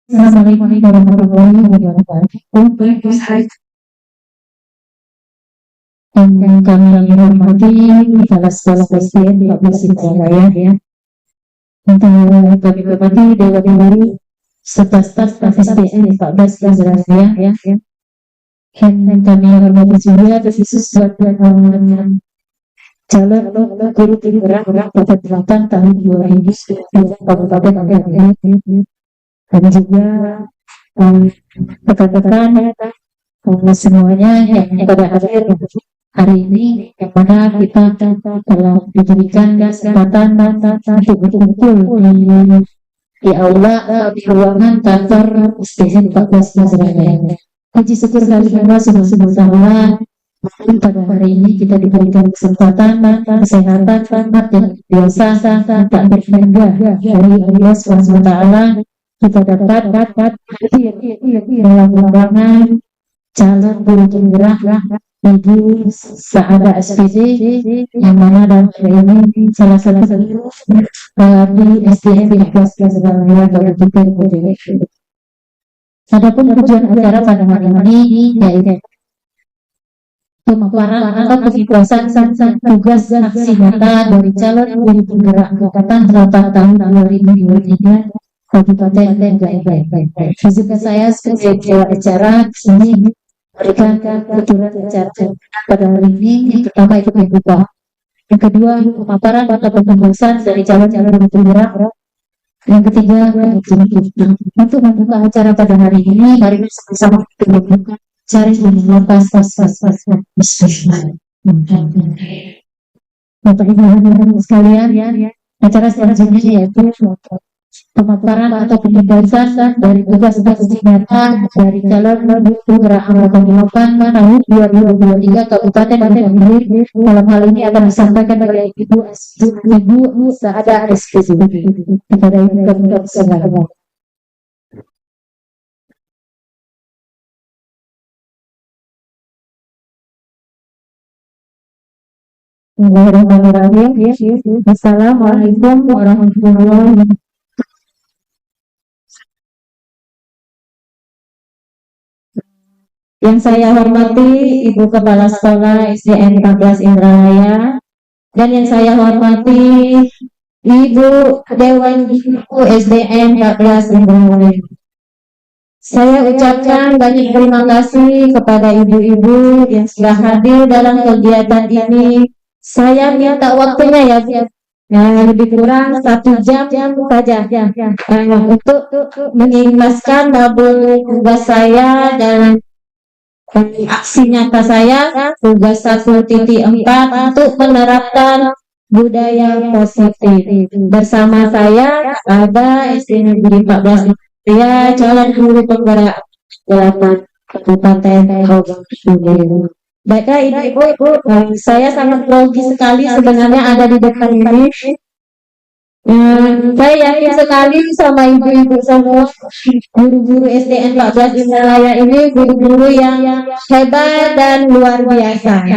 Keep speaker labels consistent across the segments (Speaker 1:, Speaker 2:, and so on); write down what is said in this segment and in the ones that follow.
Speaker 1: Assalamualaikum warahmatullahi wabarakatuh. Yang kami hormati Kepala Sekolah SDN 14 Indralaya ya. Untuk kami hormati Dewan Guru serta staf SDN 14 Indralaya ya. Dan kami hormati juga khusus buat calon guru penggerak pada 8 tahun 2020 Kabupaten Indralaya. Dan juga rekan-rekan semuanya yang pada hari ini yang mana kita telah diberikan kesempatan untuk betul-betul di aula di ruangan kantor SDN 14 Indralaya. Puji syukur kali Allah subhanahu wa ta'ala, pada hari ini kita diberikan kesempatan, kesehatan, dan biasa tak berhingga dari Allah subhanahu wa ta'ala. Kita dapat hadir dalam ruangan calon guru penggerak Ibu Saada SPD yang mana dalam hari ini salah satu di SDN 14 Indralaya Kabupaten Indralaya. Adapun tujuan acara pada hari ini yaitu pemaparan atau penjelasan tugas aksi nyata dari calon guru penggerak angkatan 8 tahun 2023 Kabupaten Indralaya. Juga saya sebagai acara sini berikan kebetulan acara pada hari ini. Yang pertama itu membuka, yang kedua pemaparan atau penjelasan dari calon-calon guru penggerak, yang ketiga untuk membuka acara pada hari ini. Mari sama-sama kita membuka cari pas. Bapak Ibu sekalian, acara selanjutnya yaitu pemaparan atau penjelasan dari tugas-tugas nyata dari calon guru penggerak angkatan 8 tahun 2023 Kabupaten Indralaya. Dalam hal ini akan disampaikan oleh Ibu Saada SPD. Kepada Ibu kami persilakan. Bismillahirrahmanirrahim. Assalamualaikum warahmatullahi wabarakatuh. Yang saya hormati Ibu Kepala Sekolah SDN 14 Indralaya, dan yang saya hormati Ibu Dewan Guru SDN 14 Indralaya. Saya ucapkan banyak terima kasih kepada ibu-ibu yang sudah hadir dalam kegiatan ini. Saya minta waktunya ya, lebih kurang 1 jam saja untuk mengikhlaskan double tugas saya dan aksi nyata saya tugas 1.4 untuk menerapkan budaya positif. Bersama saya ada SDN Negeri 14 ya, calon guru penggerak 8 Kabupaten Indralaya. Baiklah ibu-ibu, saya sangat grogi sekali sebenarnya ada di depan ini. Saya yakin sekali sama ibu-ibu semua, guru-guru SDN 14 Indralaya ini guru-guru yang hebat dan luar biasa.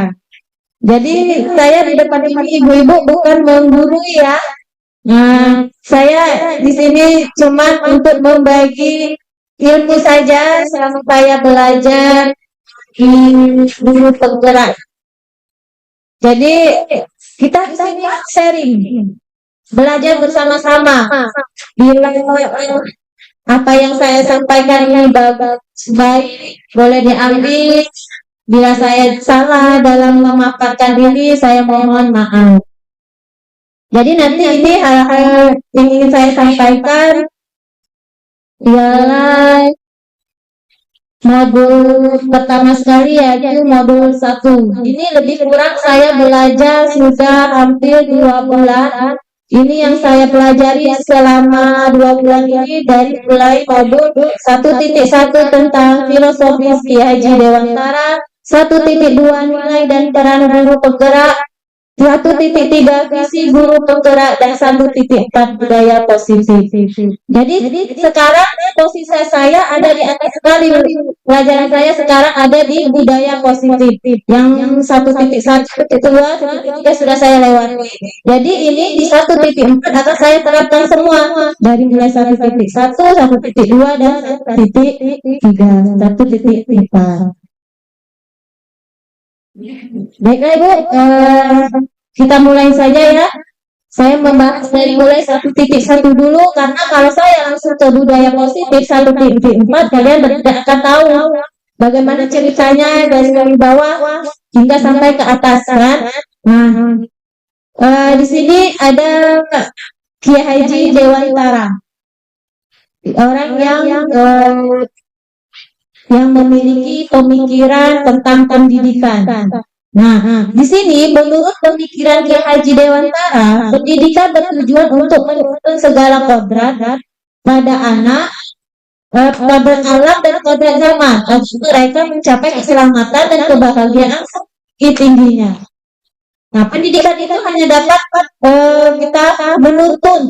Speaker 1: Jadi saya di depan ini ibu-ibu bukan menggurui ya. Saya di sini cuma untuk membagi ilmu saja selama saya belajar di guru penggerak. Jadi kita di sini sharing, belajar bersama-sama. Bila apa yang saya sampaikan ini baik, boleh diambil. Bila saya salah dalam memaparkan diri, saya mohon maaf. Jadi nanti ini hal-hal yang ingin saya sampaikan ialah modul pertama sekali yaitu modul 1. Ini lebih kurang saya belajar sudah hampir 2 bulan. Ini yang saya pelajari selama 2 bulan ini dari mulai modul 1.1 tentang filosofi Ki Haji Dewantara, 1.2 nilai dan peran guru penggerak, 1.3 visi guru penggerak dan 1.4 budaya positif. Jadi sekarang posisi saya ada di atas sekali, pelajaran saya sekarang ada di budaya positif. Yang 1.1, 1.2, 1.3 sudah saya lewati. Jadi ini di 1.4 akan saya terapkan semua dari mulai 1.1, 1.2 dan 1.3, 1.4. Baiklah Ibu, kita mulai saja ya. Saya membahas dari mulai 1.1 dulu, karena kalau saya langsung ke budaya positif 1.4, kalian tidak akan tahu bagaimana ceritanya dari bawah hingga sampai ke atas kan. Nah, di sini ada Kiai Haji Dewantara, orang yang memiliki pemikiran tentang pendidikan. Nah, di sini menurut pemikiran Kiai Haji Dewantara, pendidikan bertujuan untuk menuntun segala kodrat pada anak, pada alam dan kodrat zaman, agar mereka mencapai keselamatan dan kebahagiaan tingginya. Nah, pendidikan itu hanya dapat kita menuntun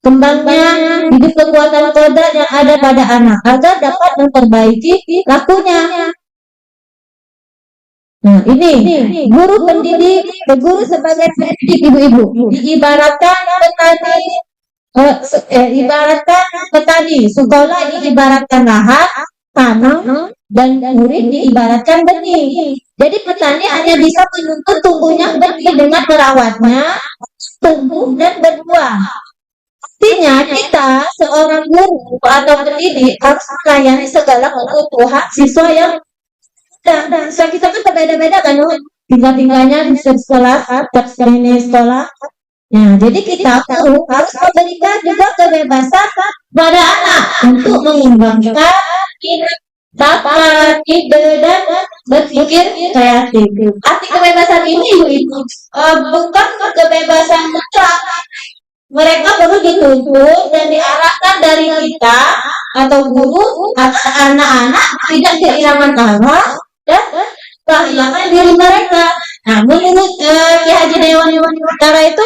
Speaker 1: kembangnya hidup kekuatan kodrat yang ada pada anak agar dapat memperbaiki lakunya. Nah, ini guru pendidik, guru sebagai pendidik ibu-ibu diibaratkan petani, sekolah diibaratkan lahan, tanah, dan murid diibaratkan benih. Jadi petani hanya bisa menuntut tumbuhnya benih dengan merawatnya, tumbuh dan berbuah. Artinya kita seorang guru atau pendidik harus melayani segala kebutuhan siswa yang dan siswa kita kan berbeda-beda kan, tinggal-tinggalnya di sekolah, ini sekolah. Nah, jadi kita harus memberikan juga kebebasan pada anak untuk mengembangkan bakat, ide, dan berpikir kreatif. Arti kebebasan ini bukan kebebasan mutlak. Mereka perlu dituntut dan diarahkan dari kita atau guru agar anak-anak tidak kehilangan arah dan kehilangan diri mereka. Nah, menurut Kiai Haji Dewantara itu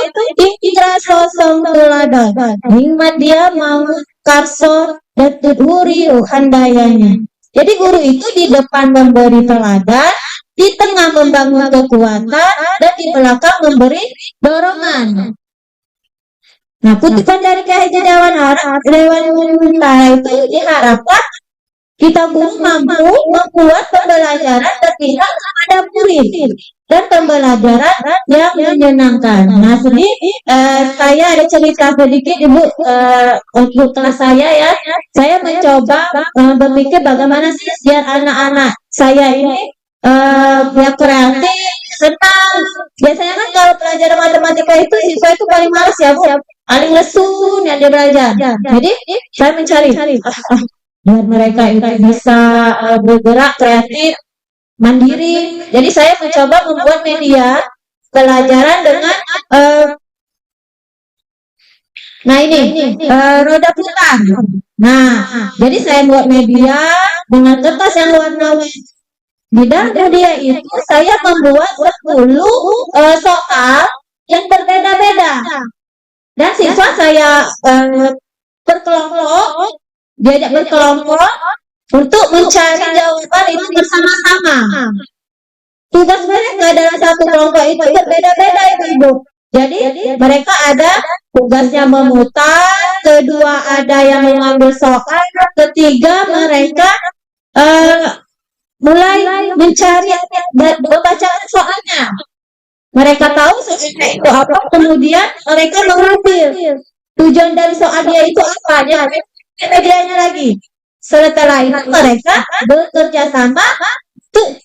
Speaker 1: indra sosong teladan, hikmat dia mau karso dan tudhuri handayanya. Jadi guru itu di depan memberi teladan, di tengah membangun kekuatan, dan di belakang memberi dorongan. Nah, kutipan dari Kiai Haji Dewantara itu diharapkan kita guru mampu membuat pembelajaran berpihak kepada murid dan pembelajaran yang menyenangkan. Nah, saya ada cerita sedikit Ibu untuk kelas saya ya. Saya mencoba berpikir bagaimana sih biar anak-anak saya ini yang kreatif, senang. Biasanya kan kalau pelajaran matematika itu siswa itu paling malas ya Bu, paling lesu yang dia belajar. Jadi saya mencari biar mereka itu bisa bergerak kreatif, mandiri. Jadi saya mencoba membuat media pelajaran dengan roda putar. Nah, jadi saya buat media dengan kertas yang warna-warni. Di dalam media itu saya membuat 10 soal yang berbeda-beda. Dan siswa saya diajak berkelompok untuk mencari jawaban itu bersama-sama. Tugas mereka dalam satu kelompok itu berbeda-beda Ibu. Jadi mereka ada tugasnya memutar, kedua ada yang mengambil soal, ketiga mereka mulai mencari dan membaca soalnya. Mereka tahu soalnya itu apa, kemudian mereka mengambil tujuan dari soal dia itu apa, medianya lagi. Setelah itu mereka bekerja sama untuk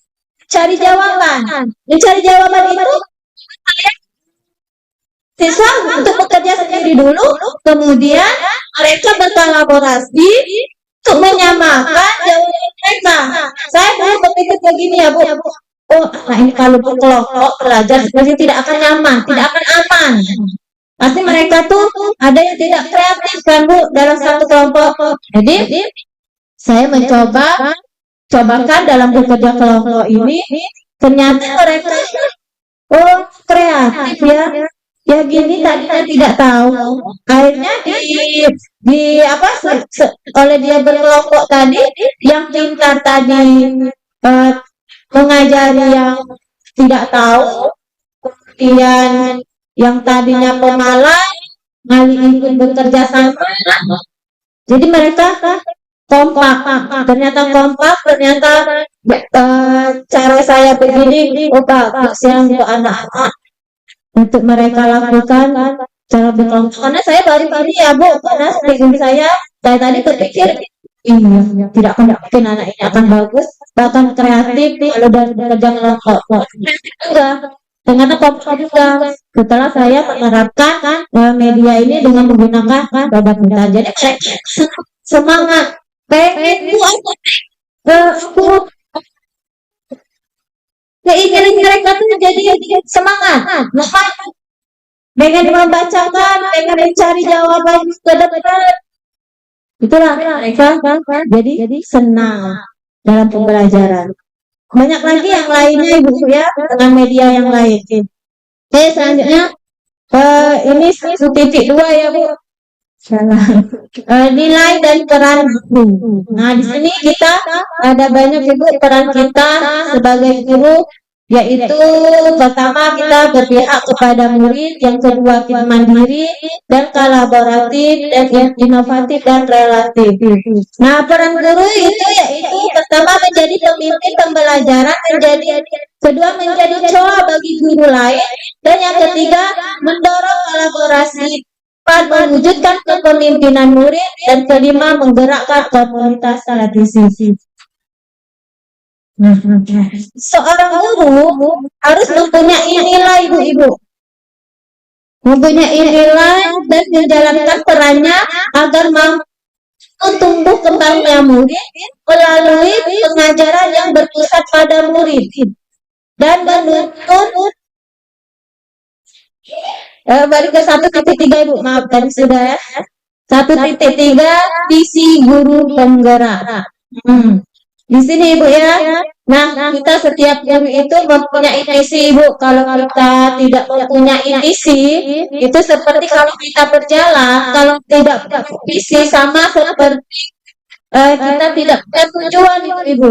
Speaker 1: cari jawaban. Mencari jawaban itu siswa untuk bekerja sendiri dulu, kemudian mereka berkolaborasi untuk menyamakan jawaban mereka. Saya dulu berpikir begini ya Bu. Nah ini kalau berkelompok belajar pasti tidak akan nyaman, tidak akan aman. Pasti mereka tuh ada yang tidak kreatif kan Bu dalam satu kelompok. Jadi saya cobakan dalam bekerja kelompok ini, ternyata mereka kreatif ya. Ya gini tadinya tidak tahu, akhirnya oleh dia berkelompok tadi, yang pintar tadi eh, mengajari yang tidak tahu, kemudian yang tadinya pemalas kali ikut bekerja sama. Jadi mereka kompak, ternyata cara saya begini, oh bagus ya untuk anak-anak, untuk mereka lakukan cara berkelompok. Karena saya baru-baru ya Bu, karena saya tadi berpikir, iya, tidak mungkin anak ini akan bagus, bahkan kreatif kalau dari bekerja kelompok. Enggak, ternyata kompak juga. Setelah saya menerapkan media ini dengan menggunakan babak pintar. Jadi semangat pengen aku keinginan mereka tuh jadi semangat, pengen membacakan, pengen mencari jawaban ke depan. Itulah mereka jadi senang dalam pembelajaran. Banyak lagi yang lainnya Ibu ya, dengan media yang lain. Oke, selanjutnya ini titik 2 ya Bu. Salah. Nilai dan peran guru. Nah, di sini kita ada banyak Ibu peran kita sebagai guru, yaitu pertama kita berpihak kepada murid, yang kedua kita mandiri dan kolaboratif dan inovatif dan relatif. Nah, peran guru itu yaitu pertama menjadi pemimpin pembelajaran, kedua menjadi contoh bagi guru lain, dan yang ketiga mendorong kolaborasi, mewujudkan kepemimpinan murid, dan kelima menggerakkan komunitas tradisi. Seorang guru harus mempunyai nilai Ibu, mempunyai nilai dan menjalankan perannya agar mampu tumbuh kembangnya murid melalui pengajaran yang berpusat pada murid dan menuntun balik ke 1.3 Ibu, maaf tadi sudah ya. 1.3 visi guru penggerak. Di sini Ibu ya. Nah, kita setiap guru itu mempunyai visi Ibu. Kalau kita tidak mempunyai visi, itu seperti kalau kita berjalan, kalau tidak punya visi sama seperti kita tidak punya tujuan Ibu.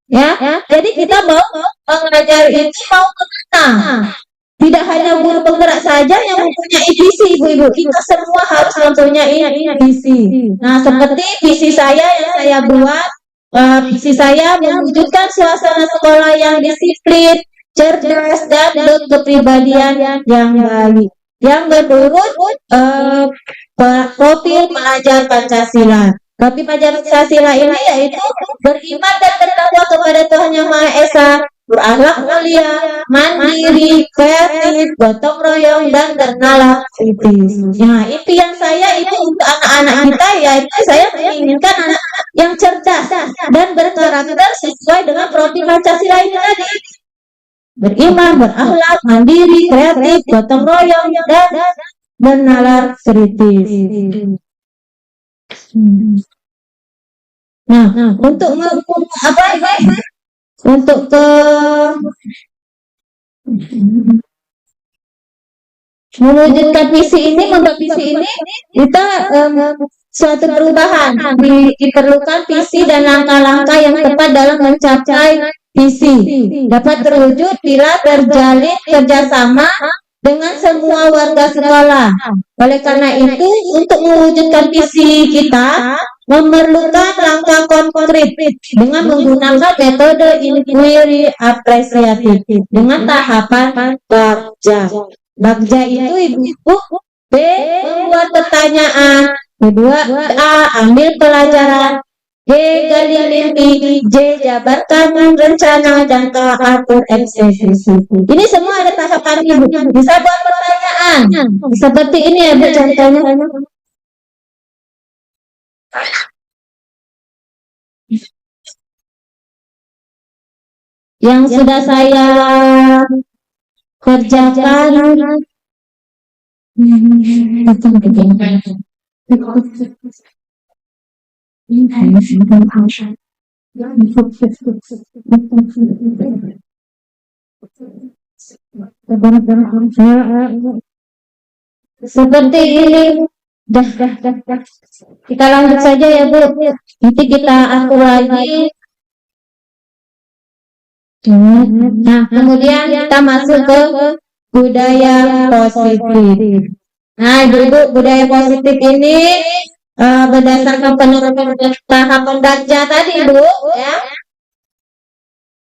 Speaker 1: Ya, jadi kita mau mengajar itu mau kemana? Tidak hanya guru penggerak saja yang mempunyai visi Ibu-ibu, kita semua harus mempunyai visi. Nah, seperti visi saya yang saya buat, visi saya mewujudkan suasana sekolah yang disiplin, cerdas, dan berkepribadian yang baik, yang menurut profil pelajar Pancasila. Tapi Pancasila ini yaitu beriman dan bertakwa kepada Tuhan Yang Maha Esa, berakhlak mulia, mandiri, kreatif, gotong royong, dan bernalar kritis. Nah, impian saya itu untuk anak-anak kita, yaitu saya menginginkan anak-anak yang cerdas dan berkarakter sesuai dengan profil Pancasila ini tadi. Beriman, berakhlak, mandiri, kreatif, gotong royong, dan bernalar kritis. Nah, untuk untuk mewujudkan visi ini, membuat visi ini, kita suatu perubahan, diperlukan visi dan langkah-langkah yang tepat dalam mencapai visi. Dapat terwujud bila terjalin kerjasama dengan semua warga sekolah. Oleh karena itu, untuk mewujudkan visi kita memerlukan langkah konkret dengan menggunakan metode inquiry apresiatif dengan tahapan Bagja. Bagja itu Ibu, B. Membuat pertanyaan, kedua A. Ambil pelajaran, G. Gali mimpi, J. Jabarkan rencana, dan K. Atur eksekusi. Ini semua ada tahapan Ibu. Bisa buat pertanyaan seperti ini ya Bu, contohnya. Yang sudah saya kerjakan Seperti ini. Dah. Kita lanjut saja ya Bu. Nanti kita atur lagi. Nah, kemudian kita masuk ke budaya positif. Nah, Ibu-ibu, budaya positif ini berdasarkan penerapan tahapan Darja tadi, Bu, ya.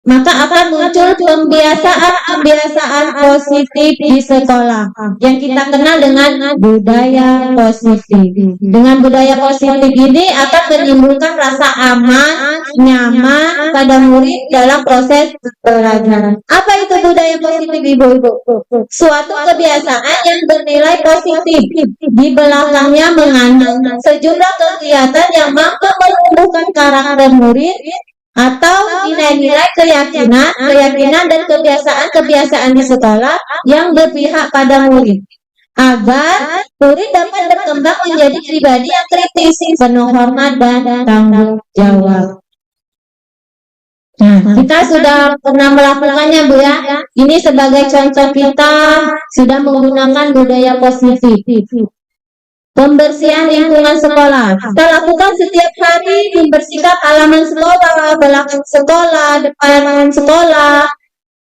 Speaker 1: Maka akan muncul pembiasaan positif di sekolah yang kita kenal dengan budaya positif. Dengan budaya positif ini akan menimbulkan rasa aman, nyaman pada murid dalam proses pelajaran. Apa itu budaya positif, Ibu-ibu? Suatu kebiasaan yang bernilai positif, di belakangnya mengandung sejumlah kegiatan yang mampu menumbuhkan karakter murid atau nilai-nilai keyakinan dan kebiasaan di sekolah yang berpihak pada murid, agar murid dapat berkembang menjadi pribadi yang kritis, penuh hormat dan tanggung jawab. Nah, kita sudah pernah melakukannya, Bu, ya. Ini sebagai contoh kita sudah menggunakan budaya positif. Pembersihan lingkungan sekolah. Kita lakukan setiap hari, membersihkan halaman sekolah, belakang sekolah, depan sekolah.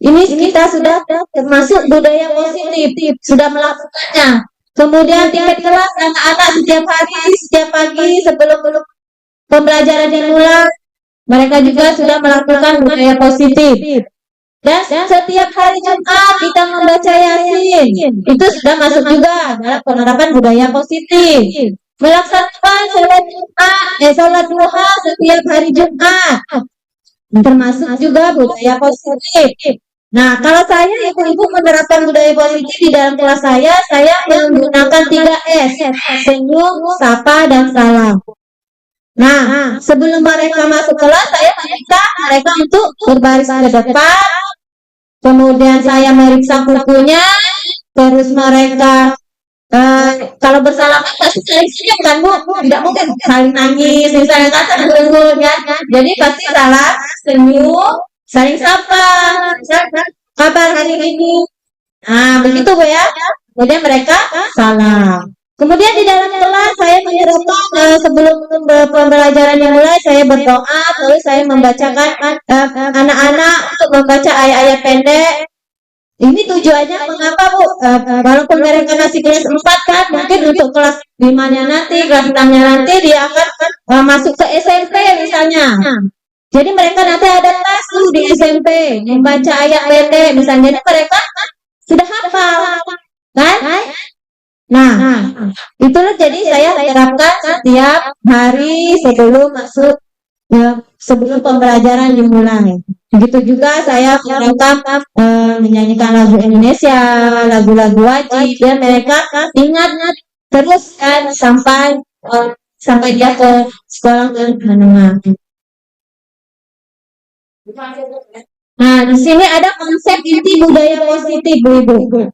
Speaker 1: Ini kita sudah termasuk budaya positif, sudah melakukannya. Kemudian tingkat kelas anak-anak setiap hari, setiap pagi sebelum pembelajaran dimulai, mereka juga sudah melakukan budaya positif. Dan setiap hari Jumat kita membaca Yasin. Itu sudah masuk juga dalam penerapan budaya positif. Melaksanakan sholat duha setiap hari Jumat. Termasuk juga budaya positif. Nah, kalau saya ibu-ibu menerapkan budaya positif di dalam kelas saya menggunakan 3S. Senyum, sapa, dan salam. Nah, sebelum mereka masuk kelas, saya meminta mereka untuk berbaris ke depan. Kemudian saya meriksa kukunya, terus mereka kalau bersalaman pasti saling senyum kan, Bu? Tidak mungkin saling nangis, misalnya kan ya. Jadi pasti salah senyum, saling sapa. Kabar hari ini? Nah, begitu Bu ya. Kemudian mereka salam. Kemudian di dalam kelas saya menyerahkan sebelum pembelajaran dimulai saya berdoa, lalu saya membacakan anak-anak untuk membaca ayat-ayat pendek. Ini tujuannya mengapa, Bu? Walaupun mereka masih kelas 4 kan, mungkin untuk kelas 5-nya nanti, kelas 6-nya nanti dia akan masuk ke SMP misalnya. Jadi mereka nanti ada kelas tuh di SMP membaca ayat pendek misalnya. Jadi mereka sudah hafal, kan? Nah, itulah jadi saya terapkan setiap hari sebelum masuk sebelum pembelajaran dimulai. Begitu juga saya menerapkan menyanyikan lagu Indonesia, lagu-lagu wajib, ya mereka ingat terus kan sampai dia ke sekolah menengah. Nah, di sini ada konsep inti budaya positif, Bu-ibu.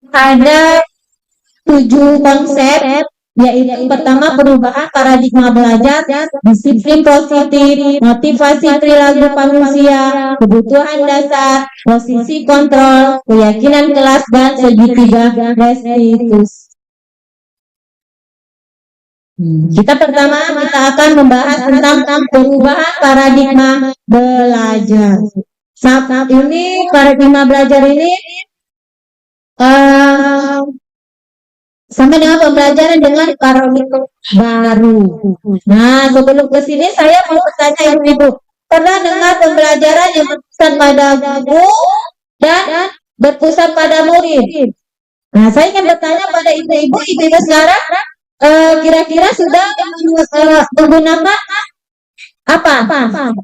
Speaker 1: Ada 7 konsep, yaitu pertama perubahan paradigma belajar, disiplin positif, motivasi perilaku manusia, kebutuhan dasar, posisi kontrol, keyakinan kelas, dan segitiga restitusi. Kita akan membahas tentang perubahan paradigma belajar. Saat ini paradigma belajar ini sampai dengan pembelajaran dengan paradigma baru. Nah, sebelum ke sini saya mau bertanya Ibu, pernah dengar pembelajaran yang berpusat pada guru dan berpusat pada murid? Nah, saya ingin bertanya pada ibu-ibu sekarang, kira-kira sudah menggunakan apa?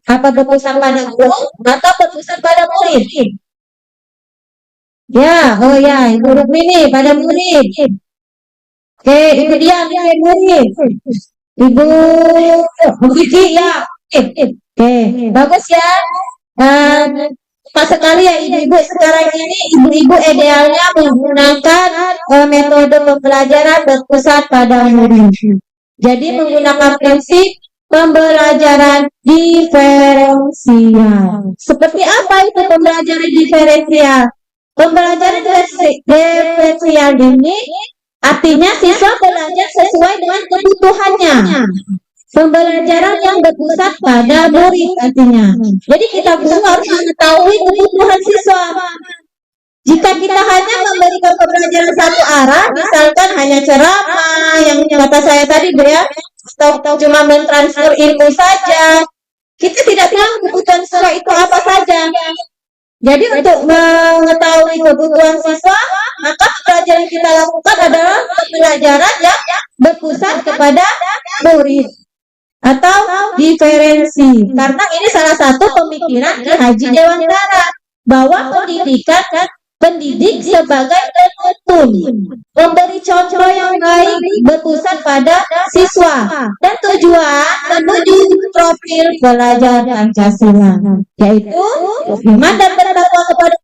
Speaker 1: Apa berpusat pada guru atau berpusat pada murid? Ya, oh ya, Ibu Rukmini pada murid. Oke, Ibu Dian murid. Ibu Kiki ya. Oke, bagus ya. Pas sekali ya ibu-ibu sekarang ini ibu-ibu idealnya menggunakan metode pembelajaran berpusat pada murid. Jadi menggunakan prinsip pembelajaran diferensial. Seperti apa itu pembelajaran diferensial? Pembelajaran diferensial ini artinya siswa belajar sesuai dengan kebutuhannya. Pembelajaran yang berpusat pada murid artinya. Jadi kita guru harus mengetahui kebutuhan siswa. Jika kita hanya memberikan pembelajaran satu arah, misalkan hanya ceramah yang kata saya tadi Bu ya, atau cuma mentransfer ilmu saja, kita tidak tahu kebutuhan siswa itu apa saja. Jadi untuk mengetahui kebutuhan siswa, maka pembelajaran kita lakukan adalah pembelajaran yang berpusat kepada murid atau diferensi. Karena ini salah satu pemikiran Ki Haji Dewantara bahwa pendidik sebagai penuntun, memberi contoh yang baik berpusat pada siswa dan tujuan menuju profil pelajar Pancasila, yaitu iman dan bertakwa kepada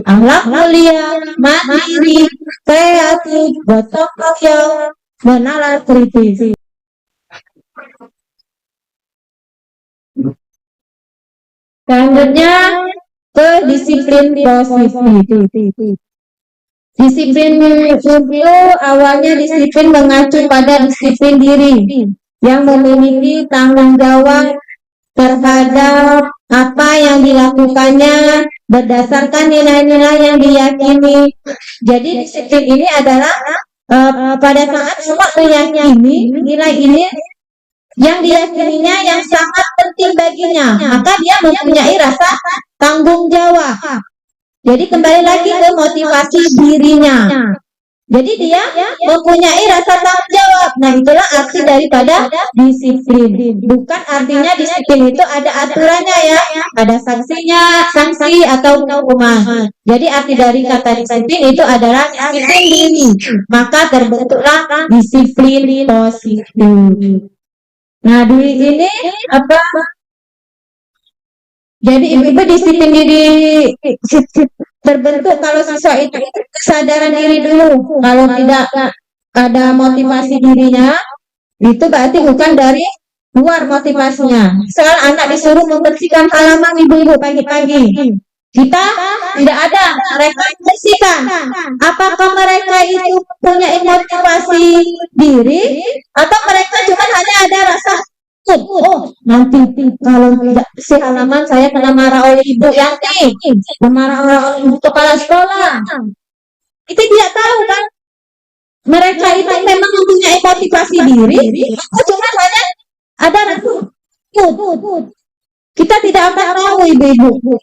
Speaker 1: akhlak mulia, mandiri, kreatif, gotong royong, menalar kritis. Selanjutnya ke disiplin positif. Disiplin itu awalnya disiplin mengacu pada disiplin diri yang memiliki tanggung jawab terhadap apa yang dilakukannya berdasarkan nilai-nilai yang diyakini. Jadi disiplin ini adalah pada saat semua meyakini nilai ini yang diyakininya yang sangat penting baginya, maka dia mempunyai rasa tanggung jawab. Jadi kembali lagi ke motivasi dirinya. Jadi dia mempunyai rasa tanggung jawab. Nah, itulah arti daripada disiplin. Bukan artinya disiplin itu ada aturannya ya, ada sanksi atau hukuman. Jadi arti dari kata disiplin itu adalah disiplin diri. Maka terbentuklah disiplin positif. Nah, di ini apa? Jadi ibu-ibu disiplin diri terbentuk kalau siswa itu kesadaran diri dulu. Kalau tidak ada motivasi dirinya, itu berarti bukan dari luar motivasinya. Misalnya anak disuruh membersihkan halaman ibu-ibu pagi-pagi, kita tidak ada, mereka bersihkan. Apakah mereka itu punya motivasi diri atau mereka cuma hanya ada rasa nanti kalau tidak bersih halaman saya kena marah oleh ibu Yanti, marah oleh ibu kepala sekolah. Itu tidak tahu kan, mereka itu memang mempunyai motivasi diri atau cuma hanya ada rasa kita tidak akan tahu ibu-ibu.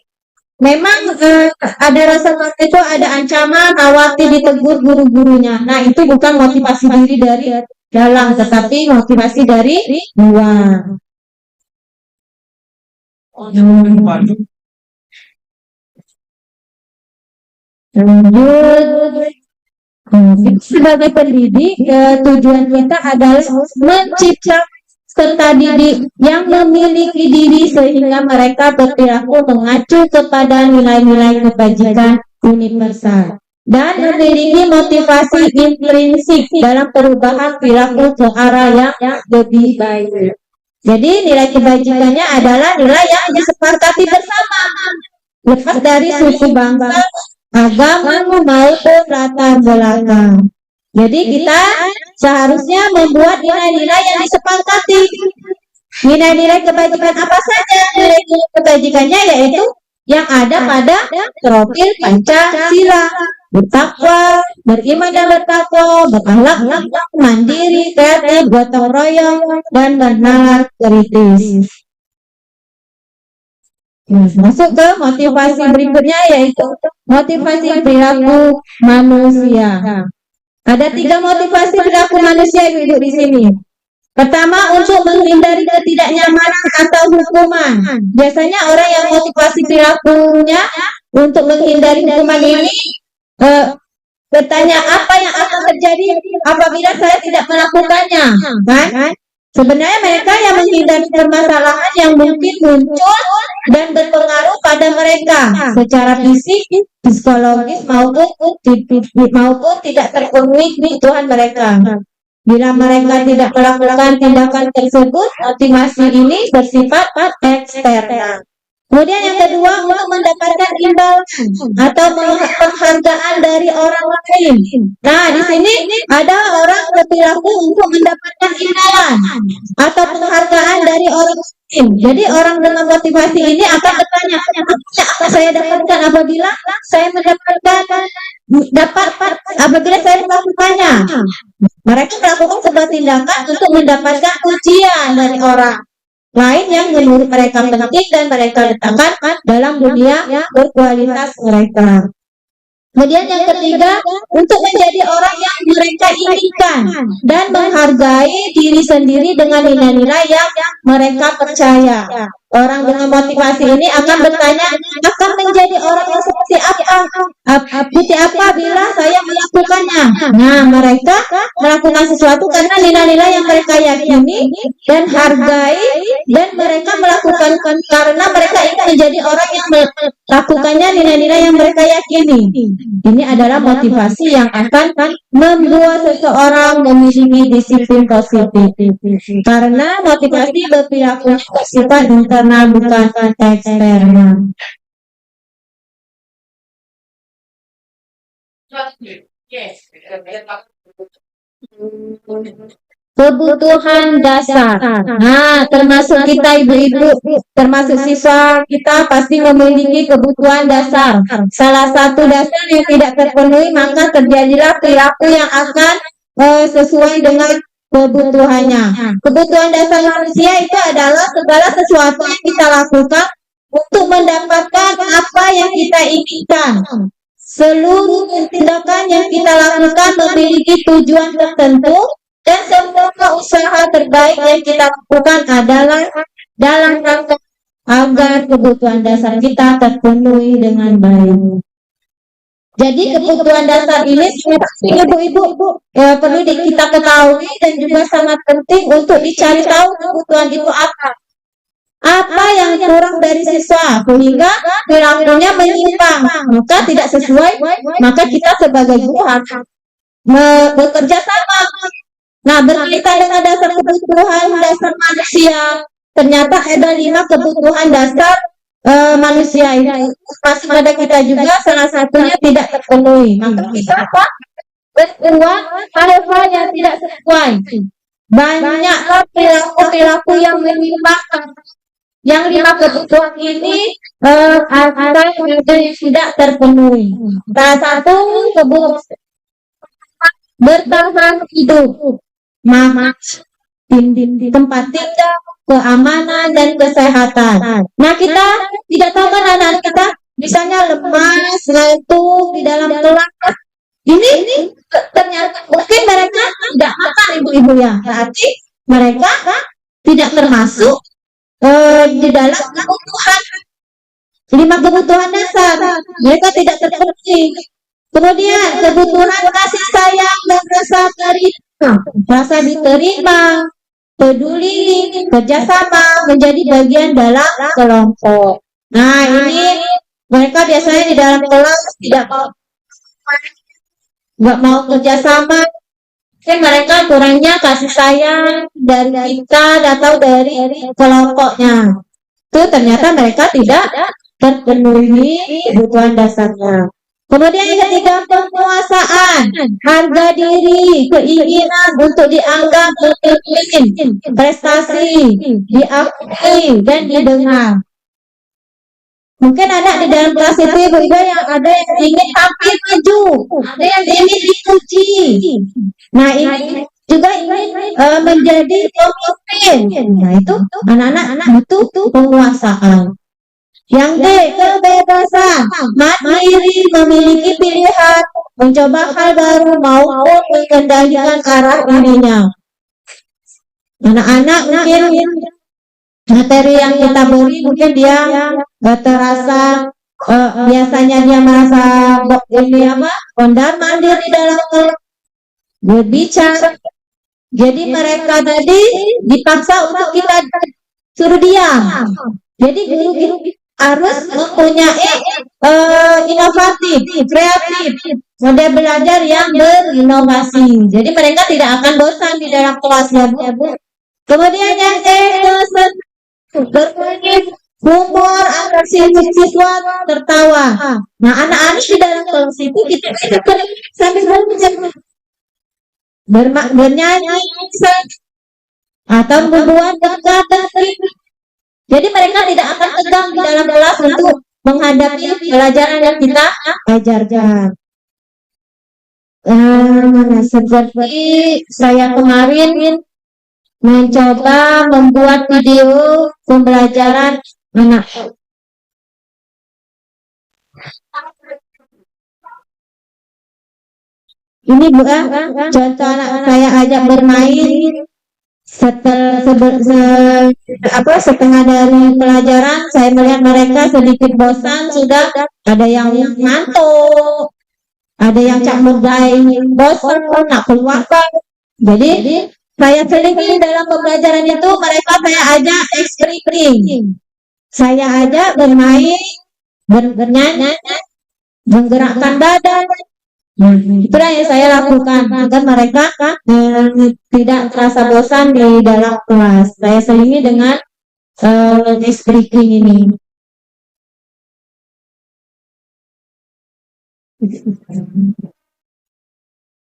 Speaker 1: Memang ada rasa itu, ada ancaman, khawatir ditegur guru-gurunya. Nah, itu bukan motivasi diri dari dalam, tetapi motivasi dari luar. Lanjut, sebagai pendidik, tujuan kita adalah menciptakan serta didik yang memiliki diri sehingga mereka berperilaku mengacu kepada nilai-nilai kebajikan universal dan memiliki motivasi intrinsik dalam perubahan perilaku ke arah yang lebih baik. Jadi nilai kebajikannya adalah nilai yang disepakati bersama, lepas dari suku bangsa, agama maupun latar belakang. Jadi kita seharusnya membuat nilai-nilai yang disepakati. Nilai-nilai kebajikan apa saja? Nilai kebajikannya yaitu yang ada pada profil Pancasila: bertakwa, beriman dan bertakwa, berakhlak mandiri, kreatif, gotong royong, dan bernalar kritis. Masuk ke motivasi berikutnya yaitu motivasi perilaku manusia. Ada 3 motivasi perilaku manusia ibu-ibu di sini. Pertama, untuk menghindari ketidaknyamanan atau hukuman. Biasanya orang yang motivasi perilakunya untuk menghindari hukuman ini bertanya apa yang akan terjadi apabila saya tidak melakukannya, kan? Sebenarnya mereka yang menghindari permasalahan yang mungkin muncul dan berpengaruh pada mereka secara fisik, psikologis maupun tidak terpenuhi kebutuhan mereka. Bila mereka tidak melakukan tindakan tersebut, motivasi ini bersifat eksternal. Kemudian yang kedua, untuk mendapatkan imbalan atau penghargaan dari orang lain. Nah, di sini ada orang berperilaku untuk mendapatkan imbalan atau penghargaan dari orang lain. Jadi orang dengan motivasi ini akan bertanya, apa yang akan saya dapatkan apabila saya apabila saya melakukannya. Mereka melakukan sebuah tindakan untuk mendapatkan pujian dari orang lain yang menurut mereka penting dan mereka letakkan dalam dunia berkualitas mereka. Kemudian yang ketiga, untuk menjadi orang yang mereka inginkan dan menghargai diri sendiri dengan nilai-nilai yang mereka percaya. Orang dengan motivasi ini akan bertanya, akan menjadi orang yang seperti apa bila saya melakukannya. Nah, mereka melakukan sesuatu karena nilai-nilai yang mereka yakini dan hargai, dan mereka melakukan karena mereka ingin menjadi orang yang melakukannya nilai-nilai yang mereka yakini. Ini adalah motivasi yang akan membuat seseorang memiliki disiplin positif. Karena motivasi berperilaku bersifat internal bukan eksternal. Kebutuhan dasar. Nah, termasuk kita ibu-ibu, termasuk siswa kita pasti memiliki kebutuhan dasar. Salah satu dasar yang tidak terpenuhi, maka terjadilah perilaku yang akan sesuai dengan kebutuhannya. Kebutuhan dasar manusia itu adalah segala sesuatu yang kita lakukan untuk mendapatkan apa yang kita inginkan. Seluruh tindakan yang kita lakukan memiliki tujuan tertentu, dan semua usaha terbaik yang kita lakukan adalah dalam rangka agar kebutuhan dasar kita terpenuhi dengan baik. Jadi kebutuhan dasar ini ibu-ibu perlu kita ketahui dan juga sangat penting untuk dicari tahu kebutuhan itu apa. Apa yang kurang dari siswa sehingga perilakunya menyimpang, maka tidak sesuai, maka kita sebagai guru harus bekerja sama. Nah, berkaitan dengan dasar kebutuhan dasar manusia, ternyata ada 5 kebutuhan dasar manusia ini masih pada kita juga, salah satunya tidak terpenuhi. Maka kita berbuat hal-hal yang tidak sesuai. Banyaklah perilaku yang menyimpang. Yang 5 kebutuhan ini ada yang tidak terpenuhi. Salah satu kebutuhan bertahan hidup, tempat tinggal, keamanan, dan kesehatan. Nah, kita tidak tahu kan anak-anak kita misalnya lemas, ngantuk di dalam kelas. Ini ternyata mungkin mereka tidak makan, ibu-ibu ya. Berarti mereka tidak termasuk di dalam kebutuhan 5 kebutuhan dasar. Mereka tidak terpenuhi. Kemudian kebutuhan kasih sayang dan rasa diterima, peduli, kerjasama, menjadi bagian dalam kelompok. Nah, ini mereka biasanya di dalam kelas nggak mau kerjasama. Mereka kurangnya kasih sayang dari kita atau dari kelompoknya. Itu ternyata mereka tidak terpenuhi kebutuhan dasarnya. Kemudian yang ketiga, penguasaan, harga diri, keinginan untuk dianggap penting, prestasi, diakui, dan didengar. Mungkin anak di dalam kelas itu ibu-ibu yang ada yang ingin tampil maju, ada yang ingin dipuji. Nah, ini juga ingin menjadi pemimpin. Nah, itu anak-anak butuh penguasaan. Yang D, kebebasan, mandiri, memiliki pilihan, mencoba hal baru maupun mengendalikan arah dirinya. Anak-anak mungkin materi yang kita beri mungkin dia terasa biasanya dia merasa mondar-mandir di dalam berbicara. Jadi mereka tadi dipaksa untuk kita suruh diam. Jadi guru harus mempunyai inovatif, kreatif, model belajar yang berinovasi. Jadi mereka tidak akan bosan di dalam kelas ya Bu. Kemudian yang bermain humor agar siswa tertawa. Nah, anak-anak di dalam kelas itu kita sambil bernyanyi atau membuat kata-kata. Jadi mereka tidak akan tegang di dalam kelas untuk menghadapi pelajaran yang kita ajarkan. Seperti saya kemarin mencoba membuat video pembelajaran anak. Ini Bu, contoh anak saya ajak bermain setengah dari pelajaran saya melihat mereka sedikit bosan, sudah ada yang ngantuk, ada yang cak mudai bosan nak keluar. Jadi saya selingi dalam pembelajaran itu mereka saya ajak experimenting, saya ajak bermain, bernyanyi, menggerakkan badan. Itulah yang saya lakukan agar mereka tidak terasa bosan di dalam kelas. Saya selingi dengan speaking ini.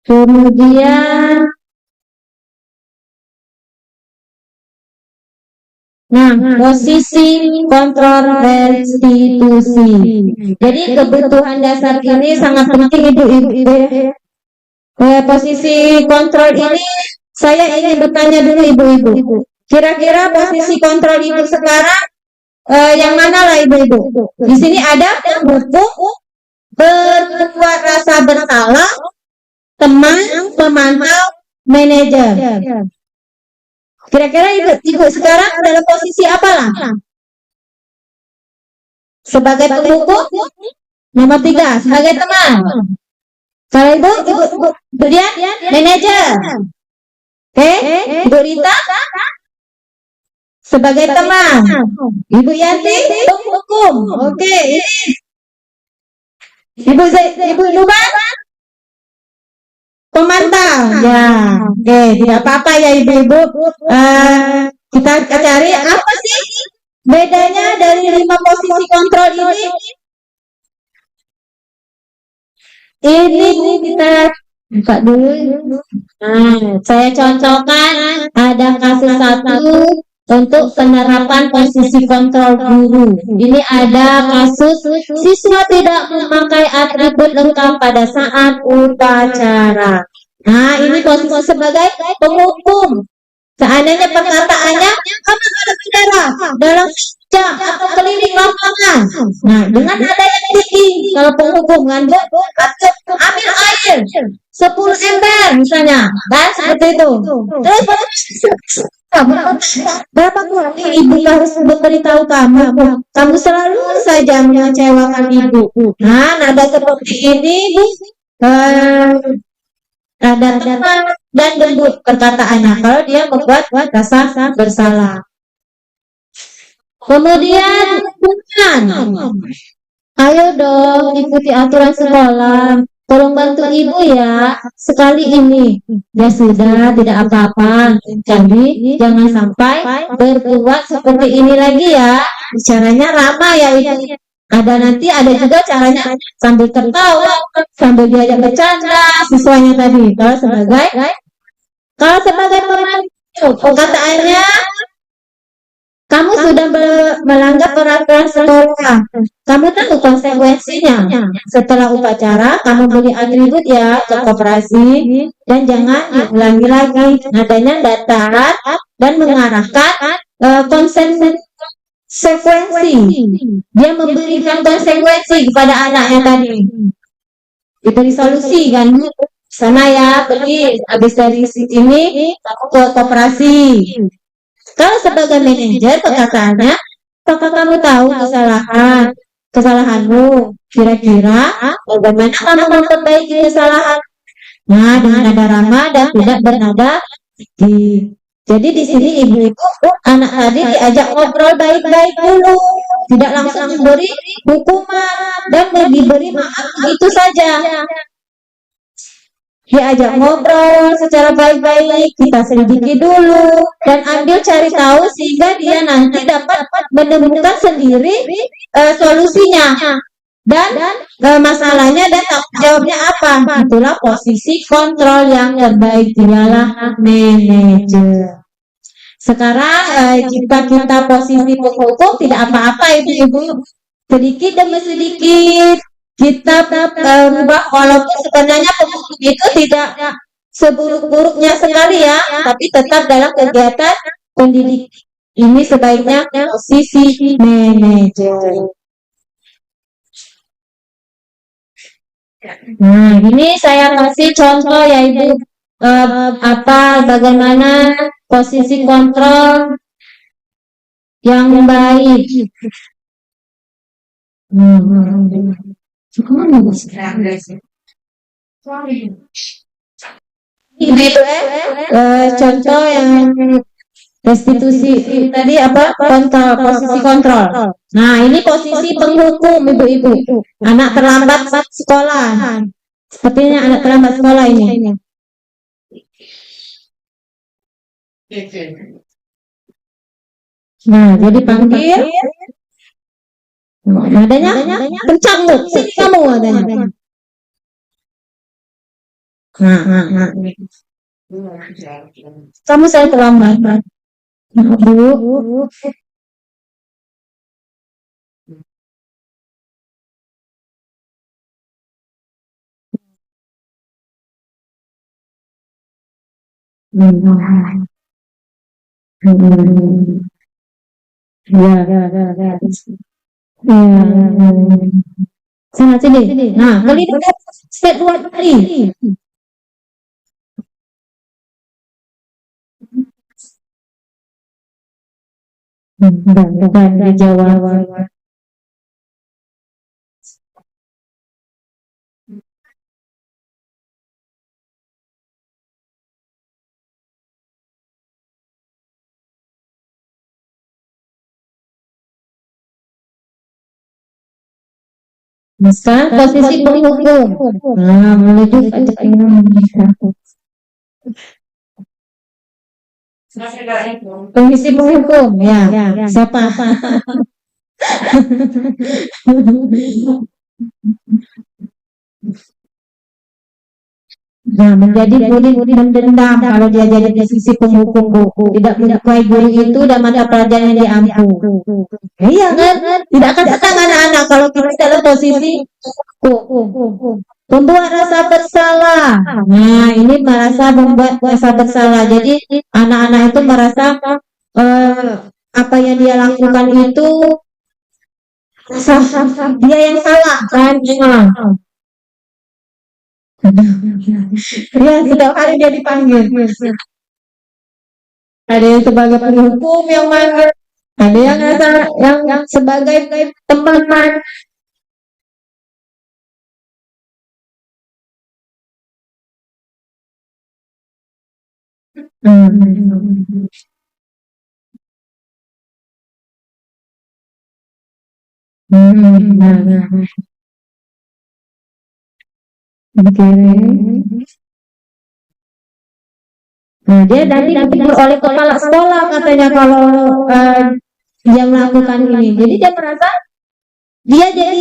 Speaker 1: Kemudian posisi kontrol restitusi. Jadi kebutuhan dasar ini sangat penting Ibu-ibu. Posisi kontrol ini saya ingin bertanya dulu Ibu-ibu. Kira-kira posisi kontrol Ibu sekarang yang mana lah Ibu-ibu? Di sini ada buku, berbuat rasa bersalah, teman, pemantau, manajer. Kira-kira ibu sekarang dalam posisi apa lah? Sebagai pembuku, nomor 3, sebagai teman. Kalau ibu kemudian manajer. Oke, Ibu Rita sebagai teman. Ibu Yanti penghukum. Oke, Ibu Nuban pemantau. Ya, oke, tidak apa-apa ya Ibu-ibu. Kita cari apa sih bedanya dari 5 posisi kontrol ini? Ini kita buka dulu. Saya contohkan ada kasus 1 untuk penerapan posisi kontrol guru. Ini ada kasus siswa tidak memakai atribut lengkap pada saat upacara. Nah, ini posisi sebagai penghukum. Seandainya perkataannya kamu ada bicara dalam jam atau keliling lapangan. Nah, dengan adanya titik kalau penghukum kan ambil air 10 ember misalnya, kan seperti itu. Terus berapa kali ibu harus memberitahu kamu selalu saja mengecewakan ibu. Nah, nada seperti ini ada teman dan lembut perkataannya kalau dia membuat rasa bersalah. Kemudian ayo dong ikuti aturan sekolah. Tolong bantu ibu ya sekali ini. Ya sudah, tidak apa-apa. Jadi jangan sampai berbuat seperti ini lagi ya. Caranya ramah ya ibu. Nanti ada juga caranya sambil tertawa, sambil diajak bercanda, sesuainya tadi. Kalau sebagai pemandu, perkataannya kamu sudah melanggar peraturan sekolah. Kamu tahu konsekuensinya. Setelah upacara, kamu beli atribut ya ke koperasi dan jangan diulangi lagi. Nadanya datar dan mengarahkan konsekuensi. Dia memberikan konsekuensi kepada anaknya tadi. Diberi solusi kan. Sana ya, beli habis dari sini kamu ke koperasi. Kalau sebagai manajer perkataannya, apakah kamu tahu kesalahanmu? Kira-kira bagaimana kamu memperbaiki kesalahan? Nah, dengan nada ramah dan tidak bernada tinggi. Jadi di sini ibu-ibu anak tadi diajak ngobrol baik-baik dulu, tidak langsung diberi hukuman dan diberi maaf begitu saja. diajak ngobrol secara baik-baik, kita selidiki dulu dan ambil cari tahu sehingga dia nanti dapat menemukan sendiri solusinya dan masalahnya dan tanggung jawabnya apa. Itulah posisi kontrol yang terbaik, dialah manajer. Sekarang jika kita posisi penghukum tidak apa-apa ibu-ibu, sedikit demi sedikit kita ubah walaupun sebenarnya penghukum itu tidak seburuk-buruknya sekali ya, tapi tetap dalam kegiatan pendidik ini sebaiknya posisi manajer. Nah, ini saya kasih contoh ya ibu, bagaimana posisi kontrol yang baik. Ini contoh yang restitusi tadi apa kontrol, posisi kontrol. Nah ini posisi penghukum ibu-ibu, anak terlambat sekolah, sepertinya anak terlambat sekolah ini. Nah jadi panggil, nadanya kencang tuh, sini kamu adanya. Nah. Kamu saya terlambat. Bu. Ya. Sana sini. Nah, keliling step 2 kali. Bukan dijawab. Bisa posisi penghukum. Nah, menuju pajak Indonesia. Posisi penghukum, ya. Siapa? Nah, menjadi murid mendendam kalau dia jadi posisi penghukum buku, tidak menyukai guru itu dan mata pelajaran yang diampu. Iya kan? Tidak akan senang anak-anak kalau kita dalam posisi membuat rasa bersalah. Nah, ini merasa membuat rasa bersalah. Jadi anak-anak itu merasa apa yang dia lakukan itu dia yang salah kan? Ya, setiap hari dia dipanggil. Ada yang sebagai penghukum yang manggil, ada yang sebagai teman. Nah, dia nanti ditegur oleh kepala sekolah katanya kalau dia melakukan ini. Jadi dia merasa dia jadi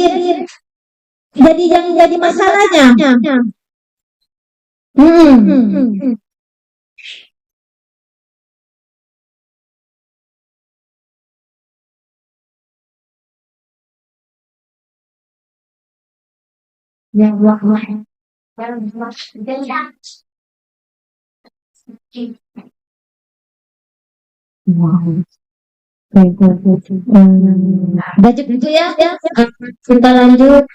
Speaker 1: yang jadi masalahnya. Udah cukup itu ya. Kita lanjut.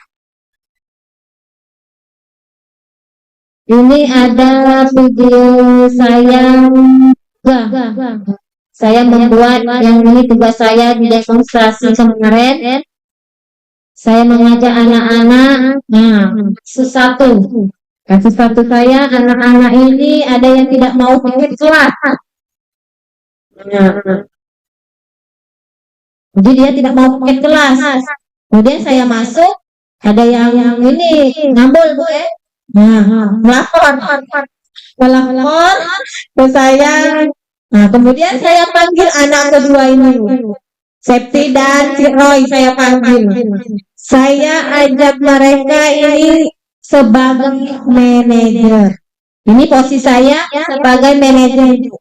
Speaker 1: Ini ada video saya membuat yang ini tugas saya di demonstrasi kemarin. Saya mengajak anak-anak. Nah, kasus satu saya, anak-anak ini ada yang tidak mau ikut kelas. Jadi dia tidak mau ikut kelas. Kemudian saya masuk, ada yang ini ngambul Bu Nah, melapor ke saya. Nah, kemudian saya panggil anak kedua ini, Septi dan si Roy saya panggil. Saya ajak mereka ini sebagai manajer. Ini posisi saya sebagai manajer.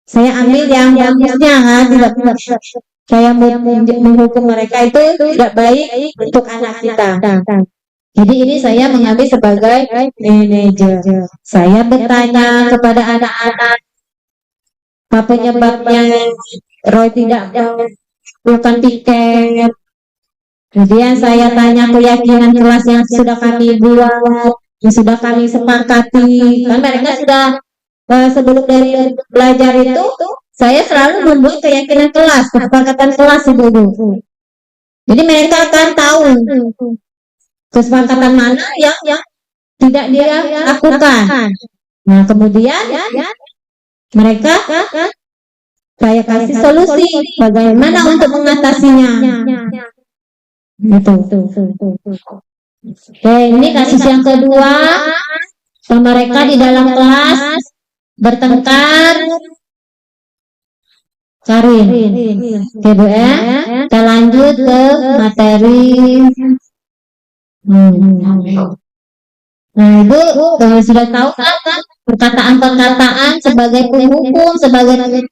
Speaker 1: Saya ambil yang bagusnya, tidak saya menghukum mereka itu tidak baik untuk anak kita. Jadi ini saya mengambil sebagai manajer. Saya bertanya kepada anak-anak apa penyebabnya Roy tidak melakukan tiket. Kemudian saya tanya keyakinan kelas yang sudah kami buat, yang sudah kami sepakati. Kan mereka sudah sebelum dari belajar itu, saya selalu membuat keyakinan kelas, kesepakatan kelas itu. Jadi mereka akan tahu kesepakatan mana yang tidak dia lakukan. Nah, kemudian mereka saya kasih solusi bagaimana untuk mengatasinya. Gitu. Oke, ini kasus yang kedua. Mereka di dalam kelas bertengkar. Karin. Oke, Bu ya. Kita lanjut ke materi. Nah, Ibu sudah tahu kan perkataan-perkataan sebagai penghukum, sebagai.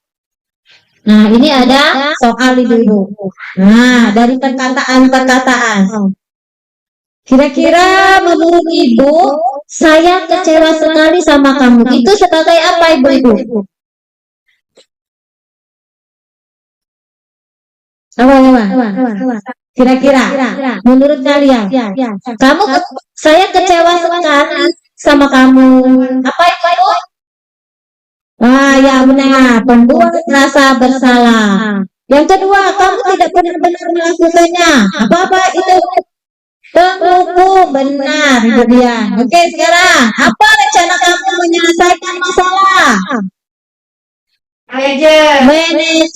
Speaker 1: Nah, ini ada soal Ibu. Nah, dari perkataan-perkataan. Kira-kira menurut Ibu, saya kecewa sekali sama kamu. Itu sebagai apa Ibu? Apa? Kira-kira menurut kalian, saya kecewa sekali sama kamu. Apa itu? Ya benar, membuat rasa bersalah. Yang kedua, kamu tidak benar-benar melakukannya. Apa itu? Penghukum, benar, kemudian. Oke, sekarang apa rencana kamu menyelesaikan masalah? Manajer.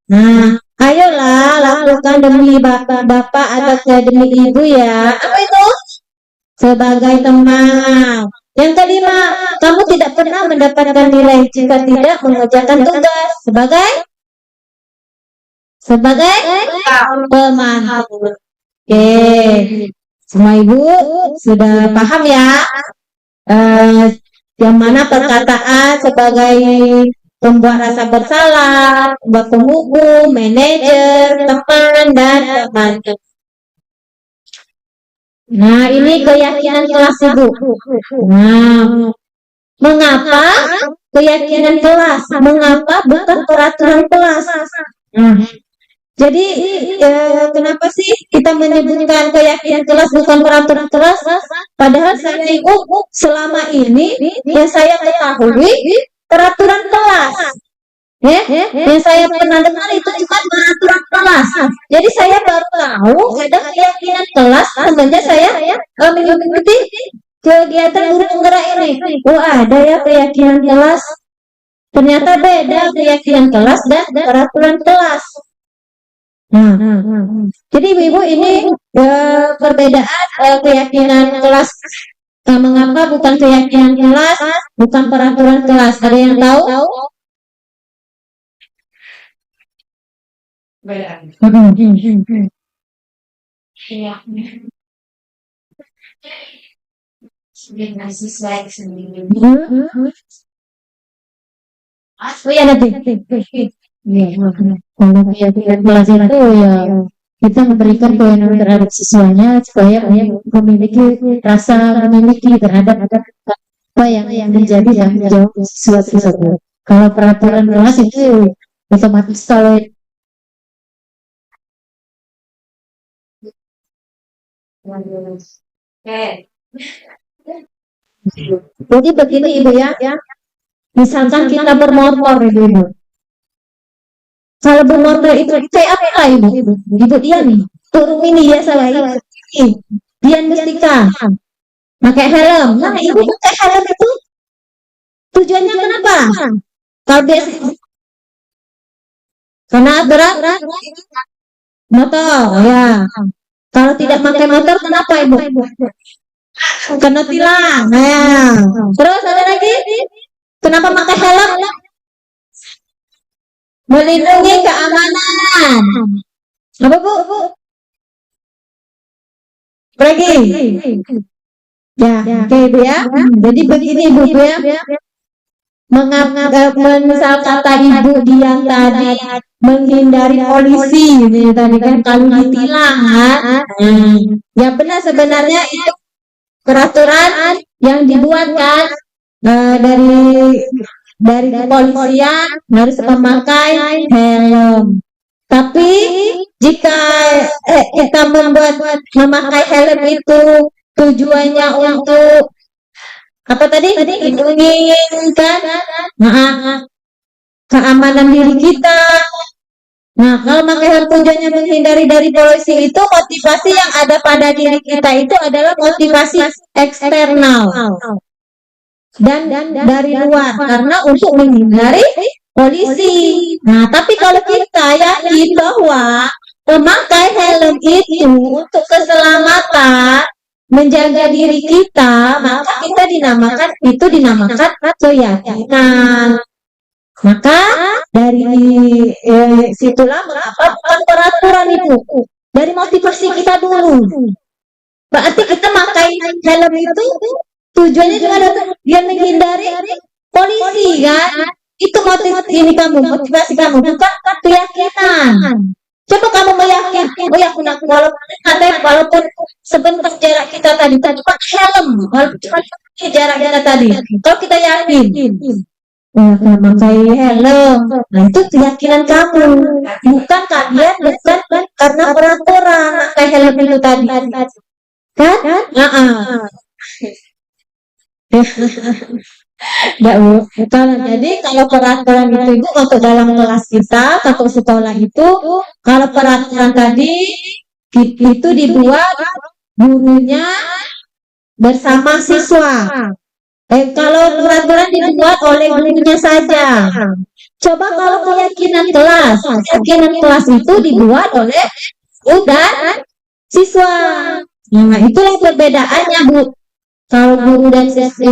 Speaker 1: Nah, ayolah lakukan demi bapak atau demi ibu ya. Apa itu? Sebagai teman. Yang kelima, kamu tidak pernah mendapatkan nilai jika tidak mengerjakan tugas sebagai teman. Oke, semua ibu sudah paham ya? Yang mana perkataan sebagai pembuat rasa bersalah, pembuat penghukum, manajer, teman, dan teman. Nah, ini keyakinan kelas ibu. Nah, mengapa keyakinan kelas? Mengapa bukan peraturan kelas? Jadi kenapa sih kita menyebutkan keyakinan kelas bukan peraturan kelas? Padahal saya selama ini yang saya ketahui peraturan kelas. Yang saya pernah dengar itu cuma peraturan kelas. Jadi saya baru tahu ada keyakinan kelas semenjak saya mengikuti kegiatan guru penggerak ini. Oh ada ya keyakinan kelas. Ternyata beda keyakinan kelas dan peraturan kelas. Jadi ibu ini perbedaan keyakinan kelas. Mengapa bukan keyakinan kelas, bukan peraturan kelas? Ada yang tahu? Oh ya nanti. Kalau keyakinan kelas itu ya kita memberikan kewenangan terhadap siswanya supaya memiliki terhadap apa yang menjadi tanggung jawab siswa tersebut. Kalau peraturan kelas itu otomatis kalau jadi begini ibu ya, misalkan kita bermotor ibu. Kalau bermotor itu kayak apa ibu? Ibu dia nih, turun ini ya salah ini. Dia mustika, pakai helm. Nah ibu pakai helm itu tujuannya kenapa? Kalau dia karena berat motor ya. Kalau tidak pakai motor kenapa ibu? kena tilang. Nah, terus ada lagi, kenapa pakai helm? Melindungi keamanan. Apa Bu? Lagi. Ya, oke Ibu ya. Jadi begini Bu ya. Misal kata Ibu Dian tadi menghindari polisi gitu tadi kan kalau ditilang kan. Ya benar sebenarnya itu peraturan yang dibuat kan dari kepolisian harus memakai helm. Tapi jika kita memakai helm itu tujuannya untuk apa tadi? Menginginkan keamanan diri kita. Nah, kalau pakai helm tujuannya menghindari dari polisi itu motivasi yang ada pada diri kita itu adalah motivasi eksternal dan dari luar karena untuk menghindari polisi. Nah, tapi kalau kita yakin bahwa memakai helm itu untuk keselamatan menjaga diri kita, maka kita dinamakan keyakinan. Maka dari situlah mengapa bukan peraturan itu, dari motivasi kita dulu. Berarti kita pakai helm itu tujuannya juga dia menghindari polisi kan? Itu motivasi kamu, bukan keyakinan. Coba kamu meyakini, aku walaupun sebentar jarak kita tadi pakai helm, walaupun jarak kita tadi, kalau kita yakin, memakai helm, nah itu keyakinan kamu, bukan kalian, bukan karena peraturan pakai helm itu tadi, kan? Enggak Bu. Jadi kalau peraturan itu Ibu untuk dalam kelas kita, untuk sekolah itu, kalau peraturan tadi itu dibuat gurunya bersama siswa. Kalau peraturan dibuat oleh gurunya saja. Coba kalau keyakinan kelas itu dibuat oleh guru dan siswa. Nah, itulah perbedaannya Bu. Kalau guru dan siswa.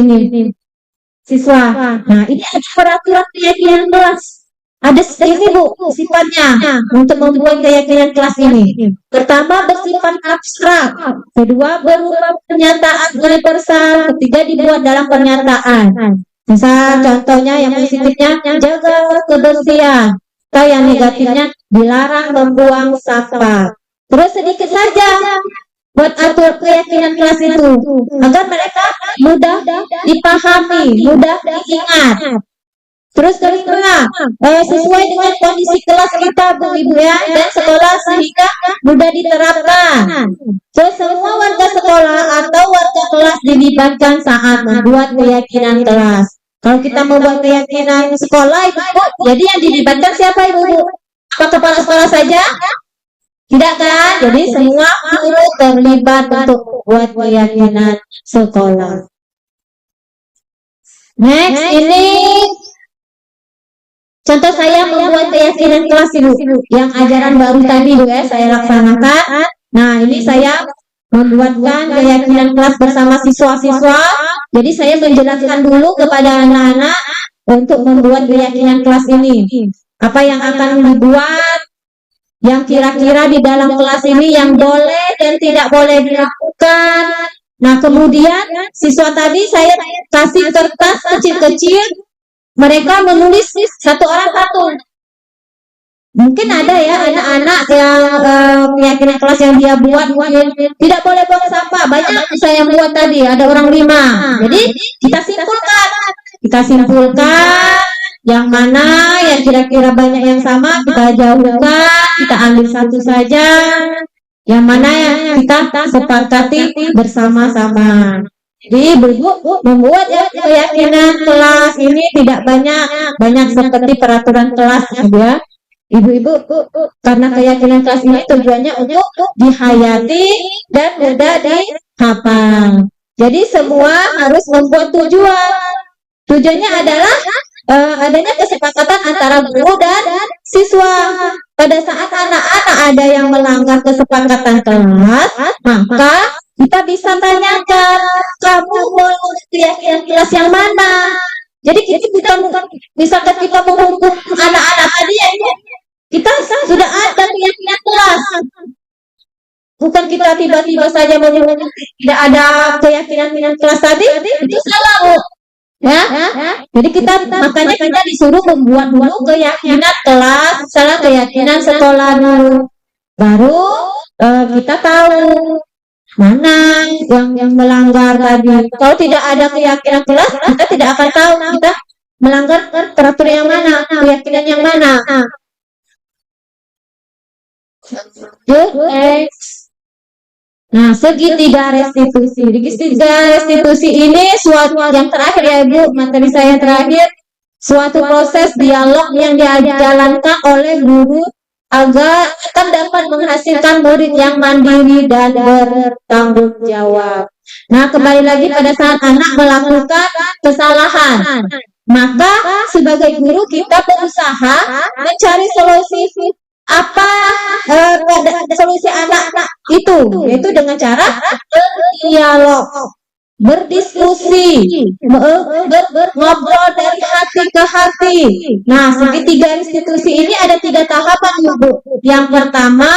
Speaker 1: Nah, ini ada peraturan keyakinan kelas. Ada ini Bu, sifatnya untuk membuat keyakinan kelas ini. Pertama bersifat abstrak, kedua berupa pernyataan universal, ketiga dibuat dalam pernyataan. Misal contohnya yang positifnya jaga kebersihan, atau yang negatifnya dilarang membuang sampah. Terus sedikit saja buat atur keyakinan kelas itu agar mereka mudah dipahami, mudah diingat. Terus kelima, sesuai dengan kondisi kelas kita Bu Ibu ya dan sekolah sehingga mudah diterapkan. Terus semua warga sekolah atau warga kelas dilibatkan saat membuat keyakinan kelas. Kalau kita membuat keyakinan sekolah Ibu, jadi yang dilibatkan siapa Ibu? Apa kepala sekolah saja? Tidak kan? Jadi semua guru terlibat untuk buat keyakinan sekolah. Next, ini contoh saya membuat keyakinan kelas Ibu. Yang ajaran baru tadi Bu ya, saya laksanakan. Nah, ini saya membuatkan keyakinan kelas bersama siswa-siswa. Jadi saya menjelaskan dulu kepada anak-anak untuk membuat keyakinan kelas ini. Apa yang akan dibuat, yang kira-kira di dalam kelas ini yang boleh dan tidak boleh dilakukan. Nah, kemudian siswa tadi saya kasih kertas kecil-kecil, mereka menulis satu orang satu. Mungkin ada ya anak-anak yang keyakinan kelas yang dia buat tidak boleh buang sampah. Banyak saya buat tadi, ada orang 5. Jadi kita simpulkan yang mana yang kira-kira banyak yang sama kita jauhkan, kita ambil satu saja. Yang mana yang kita sepakati bersama-sama. Jadi Ibu membuat ya keyakinan kelas ini tidak banyak seperti peraturan kelas ya. Ibu-ibu karena keyakinan kelas ini tujuannya untuk dihayati dan mudah dihafal. Jadi semua harus membuat tujuan. Tujuannya adalah adanya kesepakatan antara guru dan siswa. Pada saat anak-anak ada yang melanggar kesepakatan kelas, maka Kita bisa tanyakan, kamu mau keyakinan kelas yang mana? Jadi kita misalkan kita menghukum anak-anak tadi ya, kita sudah ada keyakinan kelas. Bukan kita tiba-tiba saja menyebut tidak ada keyakinan kelas tadi, itu salah, Bu. Ya, jadi makanya kita disuruh membuat dulu keyakinan kelas, salah keyakinan sekolah dulu. Baru kita tahu mana yang melanggar tadi. Kalau tidak ada keyakinan kelas, kita tidak akan tahu kita melanggar peraturan yang mana, keyakinan yang mana. Next. Nah, segitiga restitusi. Segitiga restitusi ini suatu yang terakhir ya Bu, materi saya terakhir, suatu proses dialog yang dijalankan oleh guru agar akan dapat menghasilkan murid yang mandiri dan bertanggung jawab. Nah, kembali lagi pada saat anak melakukan kesalahan, maka sebagai guru kita berusaha mencari solusi apa solusi anak-anak itu, yaitu dengan cara berdialog, berdiskusi, ngobrol dari hati ke hati. Nah, segitiga institusi ini ada 3 tahapan, Bu. Yang pertama,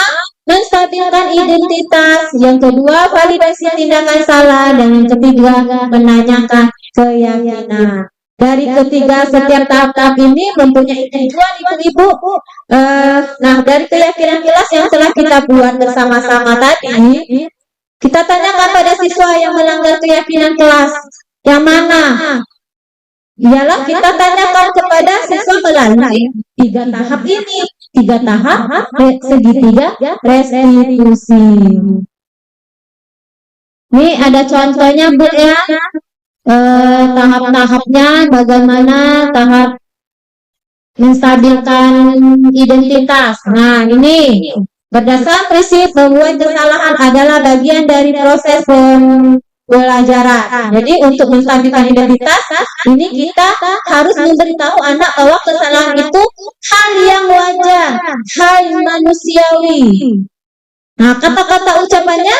Speaker 1: menstabilkan identitas. Yang kedua, validasi tindakan salah. Dan yang ketiga, menanyakan keyakinan. Dari ketiga setiap tahap ini mempunyai tujuan, Ibu-ibu. Nah, dari keyakinan kelas yang telah kita buat bersama-sama tadi, kita tanyakan pada siswa yang melanggar keyakinan kelas yang mana. Ialah kita tanyakan kepada siswa melalui 3 tahap ini, 3 tahap segitiga restitusi. Ini ada contohnya, Bu, ya. Tahap-tahapnya bagaimana tahap menstabilkan identitas. Nah, ini berdasarkan prinsip bahwa kesalahan adalah bagian dari proses pembelajaran. Jadi untuk menstabilkan identitas, ini kita harus memberitahu anak bahwa kesalahan itu hal yang wajar, hal manusiawi. Nah, kata-kata ucapannya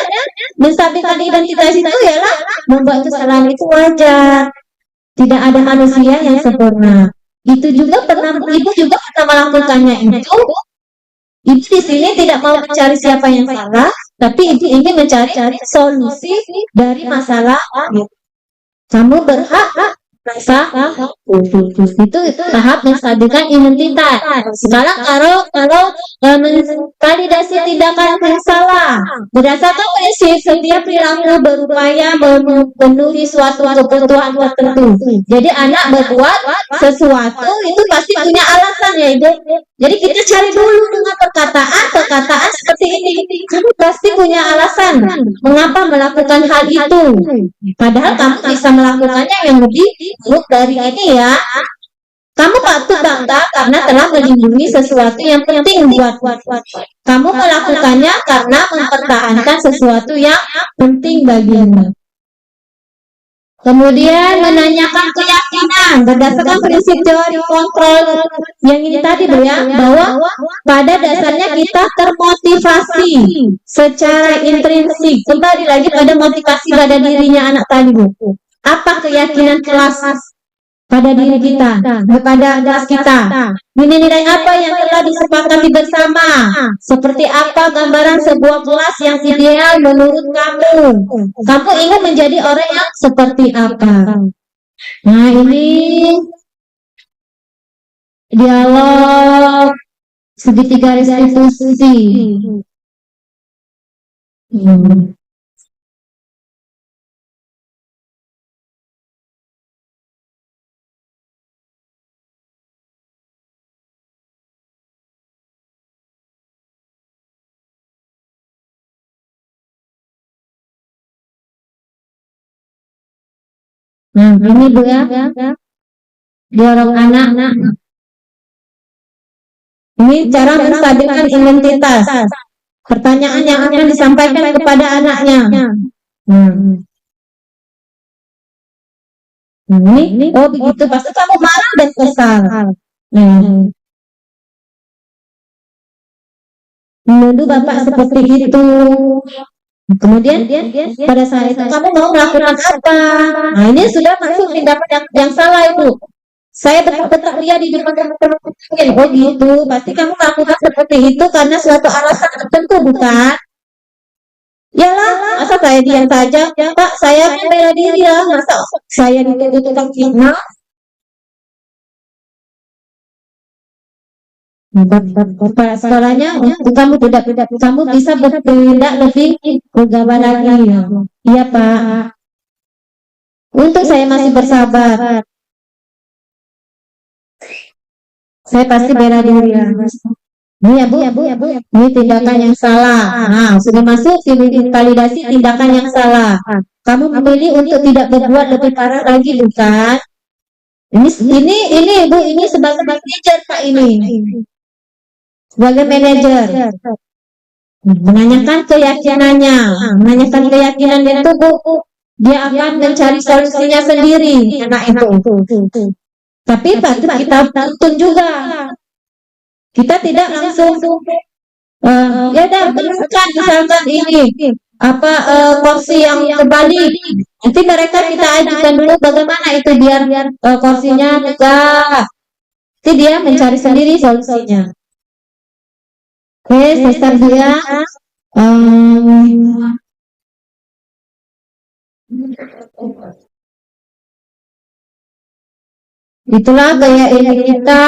Speaker 1: menstabilkan identitas itu ialah membuat kesalahan itu wajar. Tidak ada manusia yang sempurna. Itu juga Ibu juga pernah melakukannya itu. Ibu di sini tidak mau mencari siapa yang salah, tapi Ibu ingin mencari solusi dari masalah. Kamu berhak rasa itu tahap menstabilkan identitas. Sekarang kalau validasi tindakan yang salah, berdasarkan prinsip setiap perilaku berupaya memenuhi suatu kebutuhan tertentu. Jadi anak berbuat sesuatu itu pasti punya alasan ya, Ibu. Jadi kita cari dulu dengan perkataan seperti ini. Kamu pasti punya alasan mengapa melakukan hal itu. Padahal kamu bisa melakukannya yang lebih buruk dari ini ya. Kamu patut bangga karena telah melindungi sesuatu yang penting buat kamu melakukannya karena mempertahankan sesuatu yang penting bagimu. Kemudian menanyakan keyakinan berdasarkan prinsip teori kontrol yang ini tadi, Bu, ya, bahwa pada dasarnya kita termotivasi secara intrinsik. Kembali lagi pada motivasi pada dirinya anak tadi, Bu. Apa keyakinan kelas pada diri kita, kepada kelas kita? Nilai-nilai apa yang telah disepakati bersama? Seperti apa gambaran sebuah kelas yang ideal menurut kamu? Kamu ingin menjadi orang yang seperti apa? Nah, ini dialog segitiga restitusi. Nah, ini, Bu, ya, dialog anak. Ini cara menstabilkan identitas. Pertanyaan yang akan disampaikan kepada anaknya. Ini, oh begitu, pasti kamu marah dan kesal. Menuduh Bapak seperti itu. Kemudian pada saat itu kamu mau melakukan apa? Nah, ini sudah masuk tindakan yang salah itu. Saya bentak-bentak dia di depan teman-teman. Oh gitu, pasti kamu melakukan seperti itu karena suatu alasan tertentu, bukan? Yalah, masa saya diam saja? Pak, saya membela diri ya. Masa saya dituduh tukang fitnah? Kepala sekolahnya, kamu tidak kamu bisa bertindak lebih gegabah lagi. Iya Pak. Untuk saya masih bersabar. Saya pasti bela diri ya. Ini ya bu, ini tindakan yang salah. Nah, sudah masuk validasi tindakan yang salah. Kamu memilih untuk tidak berbuat lebih parah lagi, bukan? Ini bu, ini sebagai manajer Pak ini. Sebagai manajer. Menanyakan keyakinannya, menanyakan keyakinan itu bu, dia akan mencari solusinya sendiri, anak itu. Tapi patut kita tuntun juga. Kita tidak langsung ya dah berikan misalkan ini apa kursi yang terbalik. Nanti mereka kita ajukan dulu bagaimana itu biar kursinya tegak. Nanti dia mencari sendiri solusinya. Oke, selesai dia. Itulah gaya ini kita.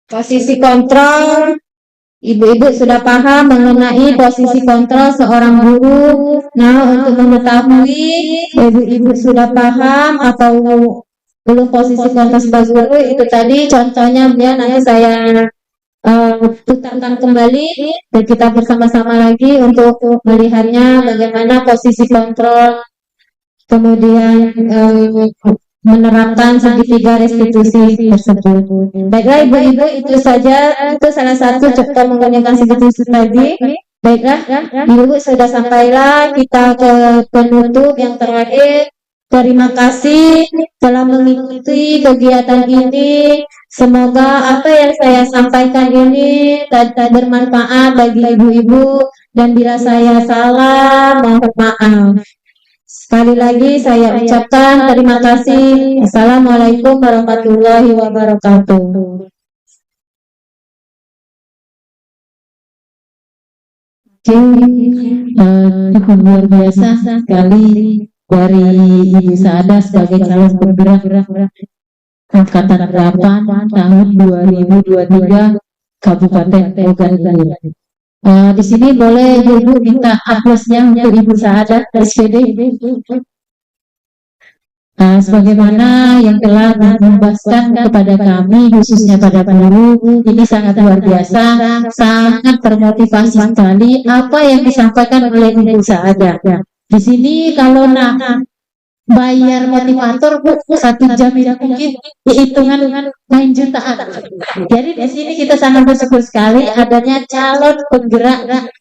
Speaker 1: Posisi kontrol, ibu-ibu sudah paham mengenai posisi kontrol seorang guru. Nah, untuk mengetahui ibu-ibu sudah paham atau belum posisi kontrol sebagai guru, itu tadi contohnya ya, nanti saya putarkan kembali dan kita bersama-sama lagi untuk melihatnya bagaimana posisi kontrol, kemudian menerapkan segitiga restitusi tersebut. Baiklah ibu-ibu, itu saja, itu salah satu contoh menggunakan segitiga tadi. Baiklah, ibu sudah sampailah kita ke penutup yang terakhir. Terima kasih telah mengikuti kegiatan ini. Semoga apa yang saya sampaikan ini bermanfaat bagi ibu-ibu, dan bila saya salah mohon maaf. Sekali lagi saya ucapkan terima kasih. Assalamualaikum warahmatullahi wabarakatuh. Cukup luar biasa sekali dari Ibu Saada sebagai calon penggerak angkatan 8 tahun 2023 Kabupaten Ogan Ilir. Di sini boleh Ibu minta aplausnya untuk Ibu Saada SPD. Sebagaimana yang telah membahaskan kepada kami, khususnya pada guru, ini sangat luar biasa, sangat termotivasi sekali apa yang disampaikan oleh Ibu Saada. Di sini kalau nak bayar motivator bu 1 jam itu mungkin hitungan main jutaan. Jadi di sini kita sangat bersyukur sekali adanya calon penggerak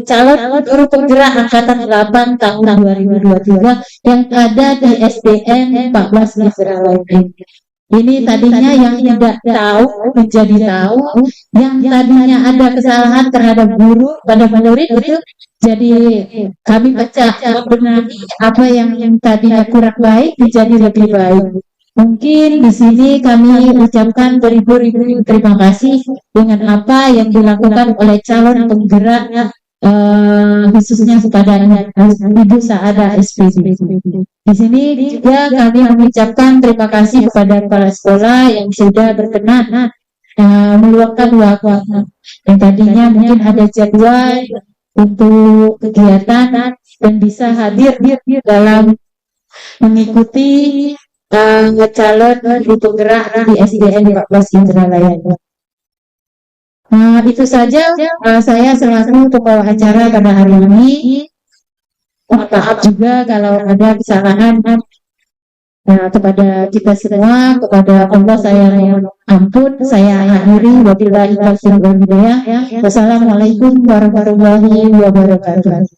Speaker 1: calon guru penggerak angkatan 8 tahun 2023 yang ada di SDN 14 Israel. Ini tadinya yang tidak tahu menjadi tahu, yang tadinya ada kesalahan terhadap guru pada murid itu jadi kami pecah membenahi apa yang tadinya kurang baik menjadi lebih baik. Mungkin di sini kami ucapkan beribu-ribu terima kasih dengan apa yang dilakukan oleh calon penggerak khususnya kepada Ibu Saada SPD. Di sini juga kami mengucapkan terima kasih kepada kepala sekolah yang sudah berkenan meluangkan waktu yang tadinya mungkin ada jadwal untuk kegiatan dan bisa hadir dalam mengikuti calon guru penggerak di SDN 14 Indralaya. Itu saja saya selaku pembawa acara pada hari ini. Maaf juga kalau ada kesalahan kepada kita semua, kepada Allah saya mohon ampun. Saya akhiri, wabillahi taufiq wal hidayah. Wassalamualaikum warahmatullahi wabarakatuh.